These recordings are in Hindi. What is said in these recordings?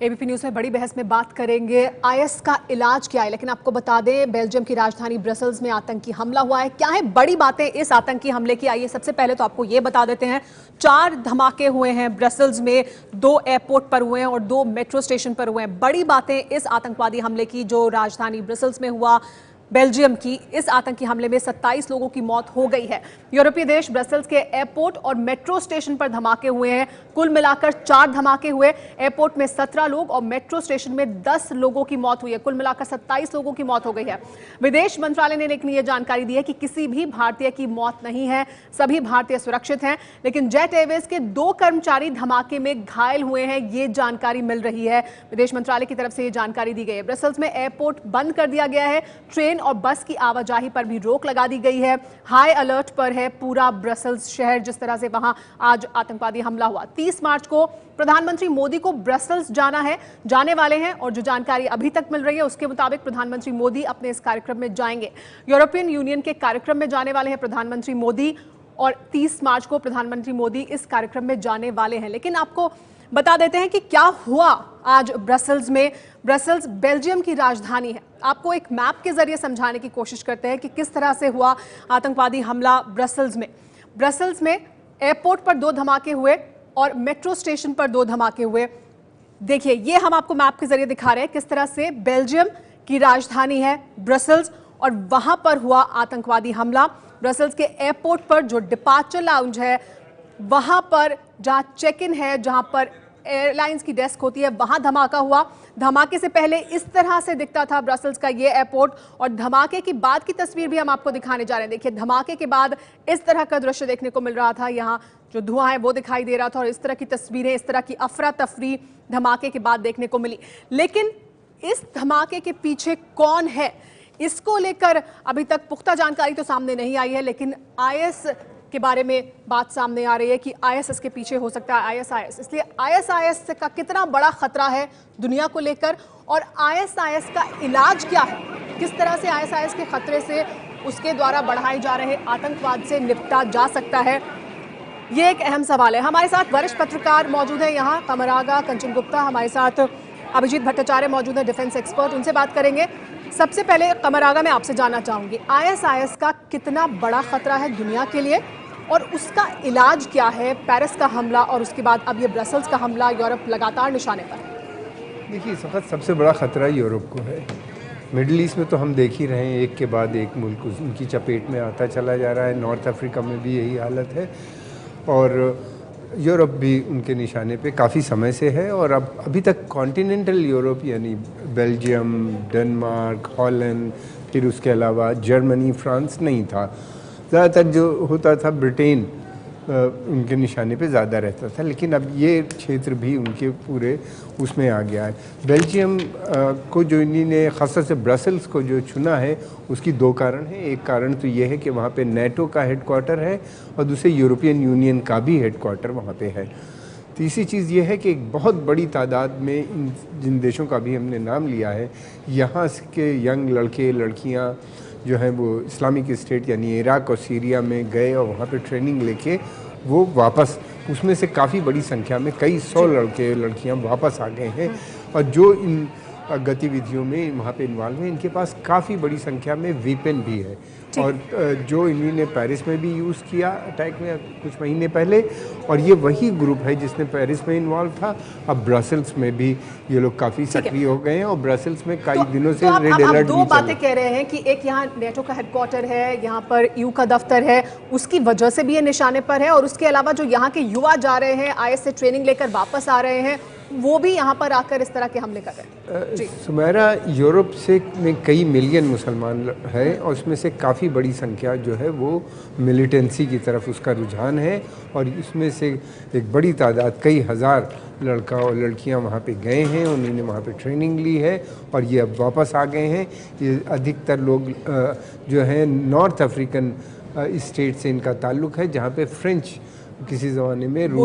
एबीपी न्यूज में बड़ी बहस में बात करेंगे आईएस का इलाज क्या है। लेकिन आपको बता दें, बेल्जियम की राजधानी ब्रसेल्स में आतंकी हमला हुआ है। क्या है बड़ी बातें इस आतंकी हमले की, आइए सबसे पहले तो आपको ये बता देते हैं। 4 धमाके हुए हैं ब्रसेल्स में, 2 एयरपोर्ट पर हुए हैं और 2 मेट्रो स्टेशन पर हुए हैं। बड़ी बातें इस आतंकवादी हमले की जो राजधानी ब्रसेल्स में हुआ, बेल्जियम की, इस आतंकी हमले में 27 लोगों की मौत हो गई है। यूरोपीय देश ब्रसेल्स के एयरपोर्ट और मेट्रो स्टेशन पर धमाके हुए हैं। कुल मिलाकर 4 धमाके हुए। एयरपोर्ट में 17 लोग और मेट्रो स्टेशन में 10 लोगों की मौत हुई है। कुल मिलाकर 27 लोगों की मौत हो गई है। विदेश मंत्रालय ने लेकिन यह जानकारी दी है कि किसी भी भारतीय की मौत नहीं है, सभी भारतीय सुरक्षित हैं। लेकिन जेट एयरवेज के 2 कर्मचारी धमाके में घायल हुए हैं, ये जानकारी मिल रही है। विदेश मंत्रालय की तरफ से यह जानकारी दी गई है। ब्रसेल्स में एयरपोर्ट बंद कर दिया गया है। ट्रेन और बस की आवाजाही पर भी रोक लगा दी गई है। हाई अलर्ट पर है पूरा ब्रसेल्स शहर, जिस तरह से वहां आज आतंकवादी हमला हुआ। 30 मार्च को प्रधानमंत्री मोदी को ब्रसेल्स जाने वाले हैं और जो जानकारी अभी तक मिल रही है उसके मुताबिक प्रधानमंत्री मोदी अपने इस कार्यक्रम में जाएंगे। यूरोपियन यूनियन के कार्यक्रम में जाने वाले हैं प्रधानमंत्री मोदी और 30 मार्च को प्रधानमंत्री मोदी इस कार्यक्रम में जाने वाले हैं। लेकिन आपको बता देते हैं कि क्या हुआ आज ब्रसेल्स में। ब्रसेल्स बेल्जियम की राजधानी है। आपको एक मैप के जरिए समझाने की कोशिश करते हैं कि किस तरह से हुआ आतंकवादी हमला ब्रसेल्स में। ब्रसेल्स में एयरपोर्ट पर 2 धमाके हुए और मेट्रो स्टेशन पर 2 धमाके हुए। देखिए, ये हम आपको मैप के जरिए दिखा रहे हैं किस तरह से बेल्जियम की राजधानी है ब्रसेल्स और वहां पर हुआ आतंकवादी हमला। ब्रसेल्स के एयरपोर्ट पर जो डिपार्चर लाउंज है, वहां पर जहां चेक इन है, जहां पर एयरलाइंस की डेस्क होती है, वहां धमाका हुआ। धमाके से पहले इस तरह से दिखता था ब्रसेल्स का ये एयरपोर्ट और धमाके की बाद की तस्वीर भी हम आपको दिखाने जा रहे हैं। देखिए, धमाके के बाद इस तरह का दृश्य देखने को मिल रहा था। यहाँ जो धुआं है वो दिखाई दे रहा था और इस तरह की तस्वीरें, इस तरह की अफरा तफरी धमाके के बाद देखने को मिली। लेकिन इस धमाके के पीछे कौन है, इसको लेकर अभी तक पुख्ता जानकारी तो सामने नहीं आई है। लेकिन आईएस के बारे में बात सामने आ रही है कि आईएस के पीछे हो सकता है। आईएस इसलिए आईएस का कितना बड़ा खतरा है दुनिया को लेकर और आईएस का इलाज क्या है, किस तरह से आईएस के खतरे से, उसके द्वारा बढ़ाए जा रहे आतंकवाद से निपटा जा सकता है, ये एक अहम सवाल है। हमारे साथ वरिष्ठ पत्रकार मौजूद है यहाँ, कमरागा, कंचन गुप्ता, हमारे साथ अभिजीत भट्टाचार्य मौजूद है, डिफेंस एक्सपर्ट, उनसे बात करेंगे। सबसे पहले कमरागा, मैं आपसे जानना चाहूंगी आईएस का कितना बड़ा खतरा है दुनिया के लिए और उसका इलाज क्या है। पेरिस का हमला और उसके बाद अब ये ब्रसेल्स का हमला, यूरोप लगातार निशाने पर है। देखिए, इस वक्त सबसे बड़ा ख़तरा यूरोप को है। मिडिल ईस्ट में तो हम देख ही रहे हैं, एक के बाद एक मुल्क उनकी चपेट में आता चला जा रहा है। नॉर्थ अफ्रीका में भी यही हालत है और यूरोप भी उनके निशाने पे काफ़ी समय से है। और अब अभी तक कॉन्टिनेंटल यूरोप यानी बेल्जियम, डेनमार्क, हॉलैंड, फिर उसके अलावा जर्मनी, फ्रांस नहीं था। ज़्यादातर जो होता था ब्रिटेन उनके निशाने पे ज़्यादा रहता था। लेकिन अब ये क्षेत्र भी उनके पूरे उसमें आ गया है। बेल्जियम को जो इन्होंने ख़ास तौर से ब्रसेल्स को जो चुना है उसकी 2 कारण हैं। एक कारण तो ये है कि वहाँ पे नेटो का हेडक्वार्टर है और दूसरे यूरोपियन यूनियन का भी हेडक्वार्टर वहाँ पे है। तीसरी चीज़ ये है कि एक बहुत बड़ी तादाद में जिन देशों का भी हमने नाम लिया है, यहाँ के यंग लड़के लड़कियाँ जो हैं वो इस्लामिक स्टेट यानी इराक और सीरिया में गए और वहाँ पे ट्रेनिंग लेके वो वापस, उसमें से काफ़ी बड़ी संख्या में कई 100 लड़के लड़कियाँ वापस आ गए हैं। और जो इन गतिविधियों में वहाँ पे इन्वॉल्व हैं, इनके पास काफ़ी बड़ी संख्या में वेपन भी है। और जो इन्होंने पेरिस में भी यूज़ किया अटैक में कुछ महीने पहले, और ये वही ग्रुप है जिसने पेरिस में इन्वॉल्व था। अब ब्रसेल्स में भी ये लोग काफ़ी सक्रिय हो गए हैं और ब्रसेल्स में कई दिनों से रेड अलर्ट भी चल रहा है। 2 बातें कह रहे हैं कि एक यहाँ नेटो का हेडक्वार्टर है, यहाँ पर ईयू का दफ्तर है, उसकी वजह से भी ये निशाने पर है और उसके अलावा जो यहाँ के युवा जा रहे हैं आईएस से ट्रेनिंग लेकर वापस आ रहे हैं, वो भी यहाँ पर आकर इस तरह के हमले कर रहे हैं। सुमेरा, यूरोप से में कई मिलियन मुसलमान है और उसमें से काफ़ी बड़ी संख्या जो है वो मिलिटेंसी की तरफ उसका रुझान है। और इसमें से एक बड़ी तादाद, कई हज़ार लड़का और लड़कियां वहाँ पे गए हैं, उन्होंने वहाँ पे ट्रेनिंग ली है और ये अब वापस आ गए हैं। ये अधिकतर लोग जो हैं नॉर्थ अफ्रीकन स्टेट से इनका ताल्लुक़ है, जहाँ पे फ्रेंच किसी ज़माने में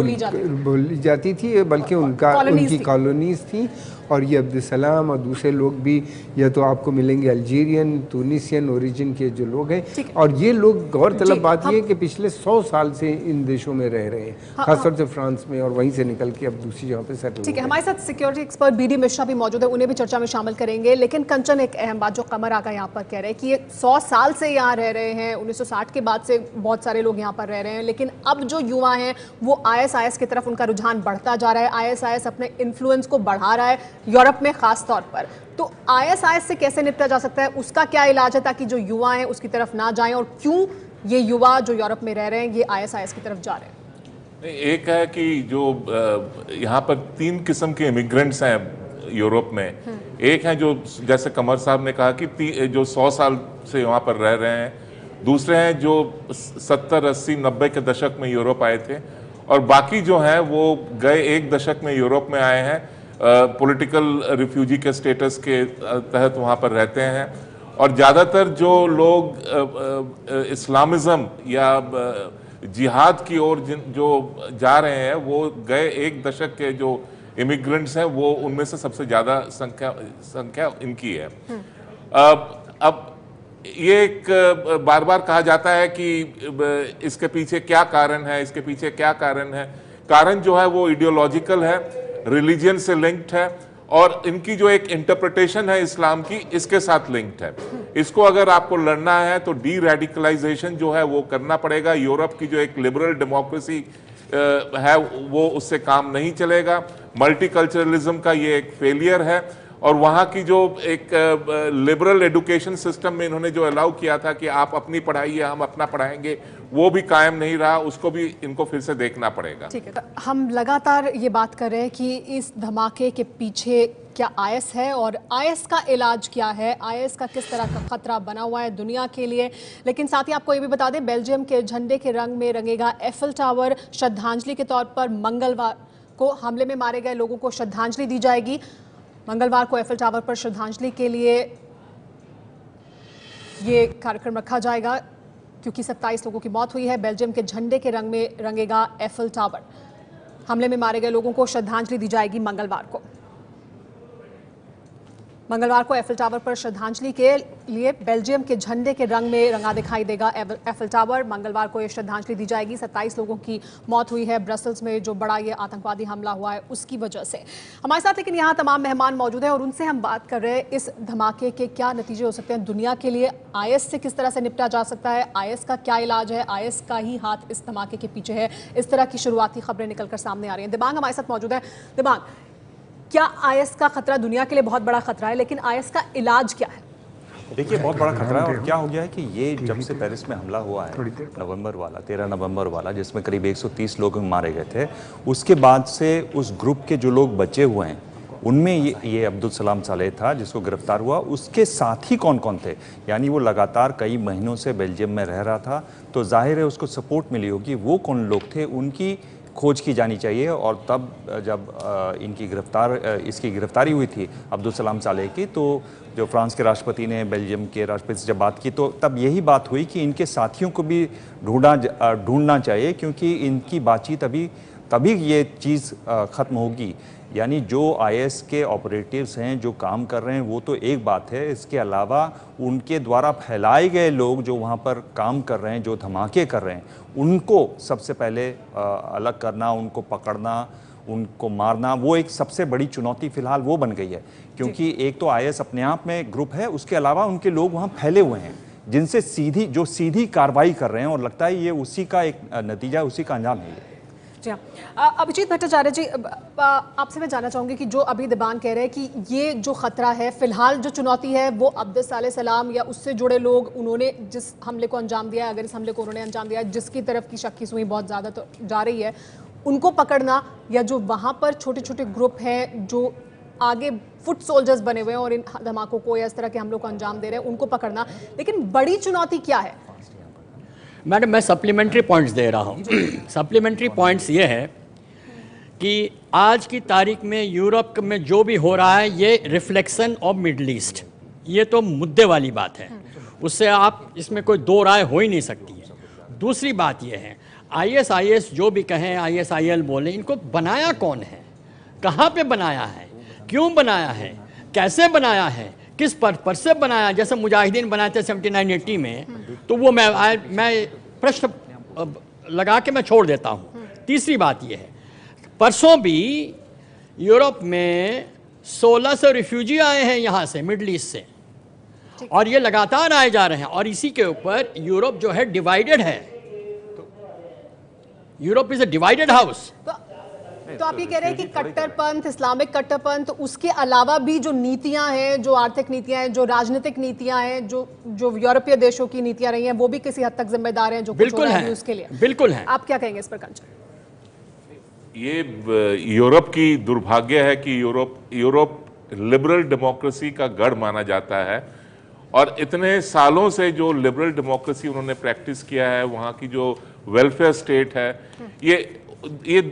बोली जाती थी, बल्कि उनकी कॉलोनीज़ थी। और ये अब्दुल और दूसरे लोग भी, या तो आपको मिलेंगे अल्जीरियन, तुनिसियन ओरिजिन के जो लोग हैं, और ये लोग, गौरतलब बात ये है कि पिछले 100 साल से इन देशों में रह रहे हैं, खासतौर से फ्रांस में, और वहीं से निकल के अब दूसरी जगह पे सेटल। ठीक है, हमारे साथ सिक्योरिटी एक्सपर्ट बीडी मिश्रा भी मौजूद है, उन्हें भी चर्चा में शामिल करेंगे। लेकिन कंचन, एक अहम बात जो कमर आगा यहाँ पर कह रहे हैं कि ये 100 साल से यहाँ रह रहे हैं, 1960 के बाद से बहुत सारे लोग यहाँ पर रह रहे हैं, लेकिन अब जो युवा हैं वो ISIS की तरफ उनका रुझान बढ़ता जा रहा है। ISIS अपने इन्फ्लुएंस को बढ़ा रहा है यूरोप में खास तौर पर। तो ISIS से कैसे निपटा जा सकता है, उसका क्या इलाज है ताकि जो युवा हैं उसकी तरफ ना जाएं, और क्यों ये युवा जो यूरोप में रह रहे हैं ये ISIS की तरफ जा रहे हैं? एक है कि जो यहाँ पर 3 किस्म के इमिग्रेंट्स हैं यूरोप में। एक है जो, जैसे कमर साहब ने कहा कि जो 100 साल से वहाँ पर रह रहे हैं। दूसरे हैं जो 70, 80, 90 के दशक में यूरोप आए थे, और बाकी जो हैं वो गए 1 दशक में यूरोप में आए हैं, पॉलिटिकल रिफ्यूजी के स्टेटस के तहत वहाँ पर रहते हैं। और ज़्यादातर जो लोग इस्लामिज़म या जिहाद की ओर जो जा रहे हैं वो गए 1 दशक के जो इमिग्रेंट्स हैं, वो उनमें से सबसे ज़्यादा संख्या इनकी है। अब ये एक बार बार कहा जाता है कि इसके पीछे क्या कारण है, इसके पीछे क्या कारण है। कारण जो है वो आइडियोलॉजिकल है, रिलीजन से लिंक्ड है, और इनकी जो एक इंटरप्रिटेशन है इस्लाम की, इसके साथ लिंक्ड है। इसको अगर आपको लड़ना है तो डी रेडिकलाइजेशन जो है वो करना पड़ेगा। यूरोप की जो एक लिबरल डेमोक्रेसी है वो उससे काम नहीं चलेगा। मल्टीकल्चरलिज्म का ये एक फेलियर है, और वहाँ की जो एक लिबरल एजुकेशन सिस्टम में इन्होंने जो अलाउ किया था कि आप अपनी पढ़ाइए, हम अपना पढ़ाएंगे, वो भी कायम नहीं रहा। उसको भी इनको फिर से देखना पड़ेगा। ठीक है, हम लगातार ये बात कर रहे हैं कि इस धमाके के पीछे क्या IS है और IS का इलाज क्या है, IS का किस तरह का खतरा बना हुआ है दुनिया के लिए। लेकिन साथ ही आपको ये भी बता दें, बेल्जियम के झंडे के रंग में रंगेगा एफिल टावर। श्रद्धांजलि के तौर पर मंगलवार को हमले में मारे गए लोगों को श्रद्धांजलि दी जाएगी। मंगलवार को एफिल टावर पर श्रद्धांजलि के लिए ये कार्यक्रम रखा जाएगा, क्योंकि 27 लोगों की मौत हुई है। बेल्जियम के झंडे के रंग में रंगेगा एफिल टावर। हमले में मारे गए लोगों को श्रद्धांजलि दी जाएगी मंगलवार को। मंगलवार को एफिल टावर पर श्रद्धांजलि के लिए बेल्जियम के झंडे के रंग में रंगा दिखाई देगा एफिल टावर। मंगलवार को ये श्रद्धांजलि दी जाएगी। 27 लोगों की मौत हुई है ब्रसल्स में जो बड़ा ये आतंकवादी हमला हुआ है उसकी वजह से। हमारे साथ लेकिन यहाँ तमाम मेहमान मौजूद हैं और उनसे हम बात कर रहे हैं इस धमाके के क्या नतीजे हो सकते हैं दुनिया के लिए, IS से किस तरह से निपटा जा सकता है, IS का क्या इलाज है, IS का ही हाथ इस धमाके के पीछे है। इस तरह की शुरुआती खबरें निकलकर सामने आ रही हैं। दिबांग हमारे साथ मौजूद है। दिबांग, क्या IS का खतरा दुनिया के लिए बहुत बड़ा खतरा है, लेकिन IS का इलाज क्या है? देखिए, बहुत बड़ा खतरा है। और क्या हो गया है कि ये जब से पेरिस में हमला हुआ है नवंबर वाला, 13 नवंबर वाला, जिसमें करीब 130 लोग मारे गए थे, उसके बाद से उस ग्रुप के जो लोग बचे हुए हैं उनमें ये अब्दुल सलाम सालेह था जिसको गिरफ्तार हुआ। उसके साथी कौन कौन थे, यानी वो लगातार कई महीनों से बेल्जियम में रह रहा था, तो जाहिर है उसको सपोर्ट मिली होगी। वो कौन लोग थे उनकी खोज की जानी चाहिए। और तब जब इसकी गिरफ्तारी हुई थी अब्दुल सलाम सालेह की, तो जो फ्रांस के राष्ट्रपति ने बेल्जियम के राष्ट्रपति से जब बात की, तो तब यही बात हुई कि इनके साथियों को भी ढूंढना चाहिए, क्योंकि इनकी बातचीत तभी ये चीज़ ख़त्म होगी। यानी जो IS के ऑपरेटिव्स हैं जो काम कर रहे हैं वो तो एक बात है, इसके अलावा उनके द्वारा फैलाए गए लोग जो वहाँ पर काम कर रहे हैं, जो धमाके कर रहे हैं, उनको सबसे पहले अलग करना, उनको पकड़ना, उनको मारना, वो एक सबसे बड़ी चुनौती फिलहाल वो बन गई है। क्योंकि एक तो IS अपने आप में ग्रुप है, उसके अलावा उनके लोग वहाँ फैले हुए हैं जिनसे सीधी कार्रवाई कर रहे हैं, और लगता है ये उसी का एक नतीजा, उसी का अंजाम है। जी हाँ, अभिजीत भट्टाचार्य जी, आपसे मैं जानना चाहूँगी कि जो अभी दिबांग कह रहे हैं कि ये जो खतरा है, फिलहाल जो चुनौती है वो अब्दुल सलाम या उससे जुड़े लोग, उन्होंने जिस हमले को अंजाम दिया है, अगर इस हमले को उन्होंने अंजाम दिया है, जिसकी तरफ की शक की सुई बहुत ज़्यादा तो जा रही है, उनको पकड़ना, या जो वहाँ पर छोटे छोटे ग्रुप हैं जो आगे फुट सोल्जर्स बने हुए हैं और इन धमाकों को या इस तरह के हमलों को अंजाम दे रहे हैं, उनको पकड़ना। लेकिन बड़ी चुनौती क्या है? मैडम, मैं सप्लीमेंट्री पॉइंट्स दे रहा हूँ। सप्लीमेंट्री पॉइंट्स ये है कि आज की तारीख में यूरोप में जो भी हो रहा है ये रिफ्लेक्शन ऑफ मिडल ईस्ट, ये तो मुद्दे वाली बात है, उससे आप इसमें कोई दो राय हो ही नहीं सकती है। दूसरी बात ये है, ISIS जो भी कहें, ISIL बोले, इनको बनाया कौन है, कहाँ पे बनाया है, क्यों बनाया है, कैसे बनाया है, किस पर्पज से बनाया? जैसे मुजाहिदीन बनाए थे 79-80 में, तो वो मैं प्रश्न लगा के मैं छोड़ देता हूँ। तीसरी बात ये है, परसों भी यूरोप में 1600 रिफ्यूजी आए हैं यहाँ से, मिडल ईस्ट से, और ये लगातार आए जा रहे हैं, और इसी के ऊपर यूरोप जो है डिवाइडेड है। Europe is a divided house. तो आप ये कह रहे हैं कि कट्टरपंथ, इस्लामिक कट्टरपंथ, उसके अलावा भी जो नीतियां हैं, जो आर्थिक नीतियां हैं, जो राजनीतिक नीतियां हैं, जो यूरोपीय देशों की नीतियां रही हैं, वो भी किसी हद तक जिम्मेदार हैं जो कुछ हो रहा है उसके लिए? बिल्कुल है। आप क्या कहेंगे इस पर कंचन? ये यूरोप की दुर्भाग्य है कि यूरोप लिबरल डेमोक्रेसी का गढ़ माना जाता है, और इतने सालों से जो लिबरल डेमोक्रेसी उन्होंने प्रैक्टिस किया है, वहाँ की जो वेलफेयर स्टेट है, ये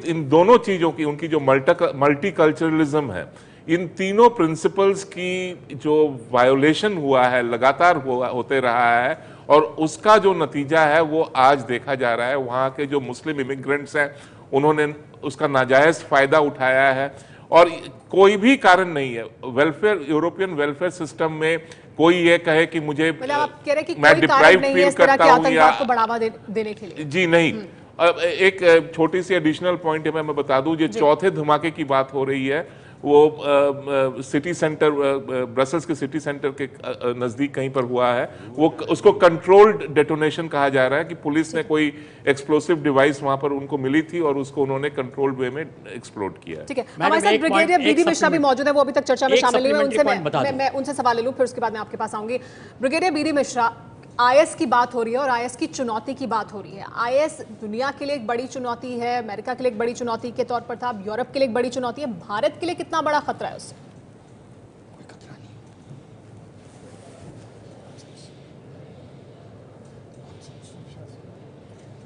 इन दोनों चीज़ों की, उनकी जो मल्टीकल्चरलिज्म है, इन तीनों प्रिंसिपल्स की जो वायोलेशन हुआ है, लगातार होते रहा है, और उसका जो नतीजा है वो आज देखा जा रहा है। वहाँ के जो मुस्लिम इमिग्रेंट्स हैं, उन्होंने उसका नाजायज फायदा उठाया है, और कोई भी कारण नहीं है। वेलफेयर, यूरोपियन वेलफेयर सिस्टम में कोई ये कहे कि मुझे, मतलब आप कह रहे हैं कि मैं कोई कारण डिप्राइव नहीं है फील इस तरह के करता हूँ, या आतंकवाद को बढ़ावा देने के लिए? जी नहीं। अब एक छोटी सी एडिशनल पॉइंट है, मैं बता दूं, जो चौथे धमाके की बात हो रही है, वो सिटी सेंटर, ब्रसल्स के सिटी सेंटर के नज़दीक कहीं पर हुआ है। वो उसको कंट्रोल्ड डेटोनेशन कहा जा रहा है, कि पुलिस ने कोई एक्सप्लोसिव डिवाइस वहां पर उनको मिली थी, और उसको उन्होंने कंट्रोल्ड वे में एक्सप्लोड किया है। ठीक है, हमारे साथ ब्रिगेडियर बीडी मिश्रा भी मौजूद है, वो अभी तक चर्चा में शामिल हुए। उनसे मैं उनसे सवाल ले लूं, फिर उसके बाद मैं आपके पास आऊंगी। ब्रिगेडियर बीडी मिश्रा, IS की बात हो रही है और IS की चुनौती की बात हो रही है। IS दुनिया के लिए एक बड़ी चुनौती है, अमेरिका के लिए एक बड़ी चुनौती के तौर पर था, यूरोप के लिए एक बड़ी चुनौती है, भारत के लिए कितना बड़ा खतरा है उससे?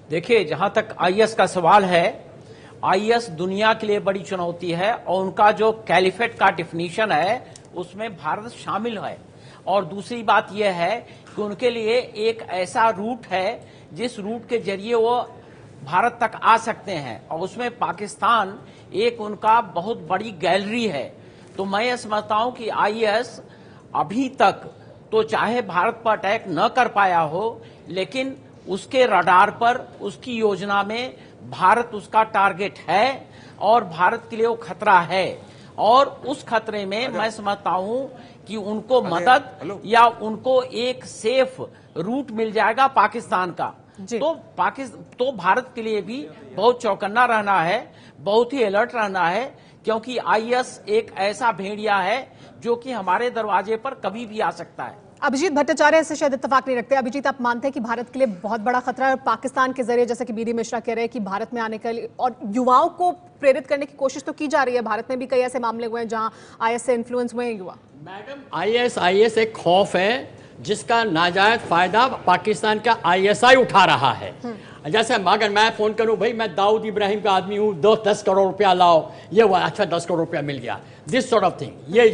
देखिए, जहां तक IS का सवाल है, IS दुनिया के लिए बड़ी चुनौती है, और उनका जो कैलिफेट का डिफिनीशन है उसमें भारत शामिल है। और दूसरी बात यह है कि उनके लिए एक ऐसा रूट है जिस रूट के जरिए वो भारत तक आ सकते हैं, और उसमें पाकिस्तान एक उनका बहुत बड़ी गैलरी है। तो मैं ये समझता हूं कि IS अभी तक तो चाहे भारत पर अटैक न कर पाया हो, लेकिन उसके रडार पर, उसकी योजना में भारत उसका टारगेट है, और भारत के लिए वो खतरा है। और उस खतरे में मैं समझता हूं कि उनको मदद या उनको एक सेफ रूट मिल जाएगा पाकिस्तान का। तो भारत के लिए भी बहुत चौकन्ना रहना है, बहुत ही अलर्ट रहना है, क्योंकि IS एक ऐसा भेड़िया है जो कि हमारे दरवाजे पर कभी भी आ सकता है। अभिजीत भट्टाचार्य इससे शायद इत्तेफाक नहीं रखते। अभिजीत, आप मानते हैं कि भारत के लिए बहुत बड़ा खतरा है, और पाकिस्तान के जरिए, जैसे कि बीडी मिश्रा कह रहे हैं, कि भारत में आने के लिए और युवाओं को प्रेरित करने की कोशिश तो की जा रही है। भारत में भी कई ऐसे मामले हुए हैं जहां IS से इन्फ्लुएंस हुए हैं युवा। मैडम, IS एक खौफ है जिसका नाजायज फायदा पाकिस्तान का ISI उठा रहा है। जैसे अगर मैं फोन करूं, भाई मैं दाऊद इब्राहिम का आदमी हूं, 10 करोड़ रुपया लाओ, ये अच्छा 10 करोड़ रुपया मिल गया, दिस सॉर्ट ऑफ थिंग। ये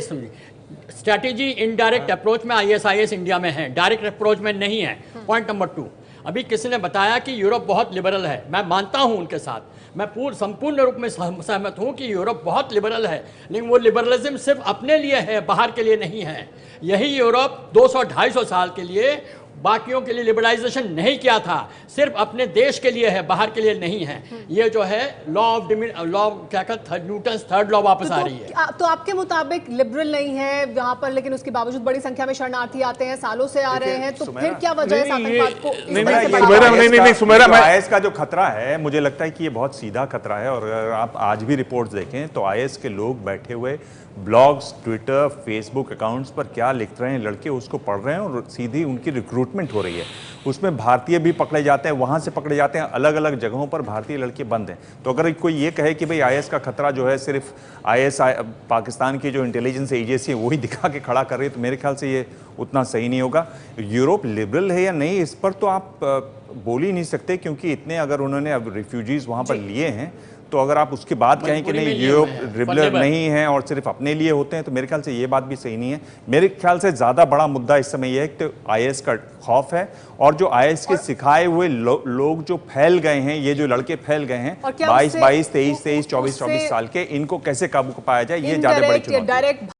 स्ट्रैटेजी इनडायरेक्ट अप्रोच में ISIS इंडिया में है, डायरेक्ट अप्रोच में नहीं है। पॉइंट नंबर 2, अभी किसी ने बताया कि यूरोप बहुत लिबरल है, मैं मानता हूं उनके साथ, मैं संपूर्ण रूप में सहमत हूं कि यूरोप बहुत लिबरल है, लेकिन वो लिबरलिज्म सिर्फ अपने लिए है, बाहर के लिए नहीं है। यही यूरोप 200-250 साल के लिए बाकियों के लिए लिबरलाइजेशन नहीं किया था, सिर्फ अपने देश के लिए है, बाहर के लिए नहीं है। ये जो है लॉ क्या कहते, न्यूटन थर्ड लॉ वापस आ रही है। तो आपके मुताबिक लिबरल नहीं है वहां पर, लेकिन उसके बावजूद बड़ी संख्या में शरणार्थी आते हैं, सालों से आ रहे हैं, तो फिर क्या वजह है आतंकवाद को? IS का जो खतरा है, मुझे लगता है कि ये बहुत सीधा खतरा है। और अगर आप आज भी रिपोर्ट्स देखें तो IS के लोग बैठे हुए ब्लॉग्स, ट्विटर, फेसबुक अकाउंट्स पर क्या लिख रहे हैं लड़के, उसको पढ़ रहे हैं, और सीधी उनकी रिक्रूटमेंट हो रही है। उसमें भारतीय भी पकड़े जाते हैं, वहाँ से पकड़े जाते हैं, अलग अलग जगहों पर भारतीय लड़के बंद हैं। तो अगर कोई ये कहे कि भाई IS का खतरा जो है सिर्फ IS पाकिस्तान की जो इंटेलिजेंस एजेंसी है वही दिखा के खड़ा कर रही है, तो मेरे ख्याल से ये उतना सही नहीं होगा। यूरोप लिबरल है या नहीं, इस पर तो आप बोल ही नहीं सकते, क्योंकि इतने अगर उन्होंने अब रिफ्यूजीज वहाँ पर लिए हैं तो अगर आप उसके बाद कहें कि मजबूरी नहीं में लिए यूरोप हुए हैं, रिबेलर फंडेबल। नहीं है और सिर्फ अपने लिए होते हैं, तो मेरे ख्याल से ये बात भी सही नहीं है। मेरे ख्याल से ज्यादा बड़ा मुद्दा इस समय यह है कि आईएस का खौफ है, और जो आईएस के सिखाए हुए लोग जो फैल गए हैं, ये जो लड़के फैल गए हैं और क्या 22, उससे- 23, 24, 24 उससे साल के, इनको कैसे काबू पाया जाए, ये ज्यादा बड़ी चुनौती है। डायरेक्ट